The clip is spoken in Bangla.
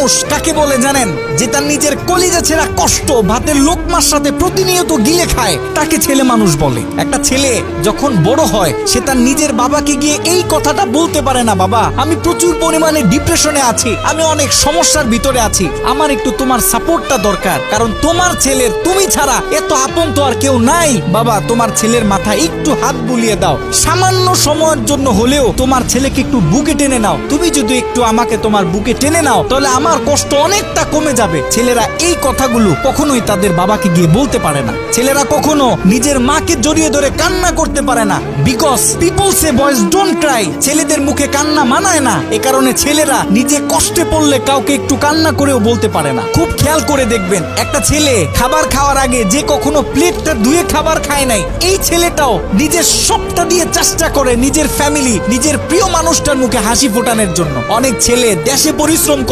মানুষ কাকে বলে জানেন? যে তার নিজের কলিজা ছেঁড়া কষ্ট ভাতের লোকমার সাথে প্রতিনিয়ত গিলে খায়, তাকে ছেলে মানুষ বলে। একটা ছেলে যখন বড় হয় সে তার নিজের বাবাকে গিয়ে এই কথাটা বলতে পারে না, বাবা আমি প্রচুর পরিমাণে ডিপ্রেশনে আছি, আমি অনেক সমস্যার ভিতরে আছি, আমার একটু তোমার সাপোর্টটা দরকার, কারণ তোমার ছেলের তুমি ছাড়া এত আপন তো আর কেউ নাই। বাবা তোমার ছেলের মাথায় একটু হাত বুলিয়ে দাও, সামান্য সময়ের জন্য হলেও তোমার ছেলেকে একটু বুকে টেনে নাও। তুমি যদি একটু আমাকে তোমার বুকে টেনে নাও তাহলে আমার কষ্ট অনেকটা কমে যাবে। ছেলেরা এই কথাগুলো কখনোই তাদের বাবাকে গিয়ে বলতে পারে না। ছেলেরা কখনো নিজের মাকে জড়িয়ে ধরে কান্না করতে পারে না, because people say boys don't Cry. ছেলেদের মুখে কান্না মানায় না, এ কারণে ছেলেরা নিজে কষ্টে পড়লে কাউকে একটু কান্না করেও বলতে পারে না। খুব খেয়াল করে দেখবেন, একটা ছেলে খাবার খাওয়ার আগে যে কখনো প্লেটটা ধুয়ে খাবার খায় নাই, এই ছেলেটাও নিজের সবটা দিয়ে চেষ্টা করে নিজের ফ্যামিলি, নিজের প্রিয় মানুষটার মুখে হাসি ফোটানোর জন্য। অনেক ছেলে দেশে পরিশ্রম করে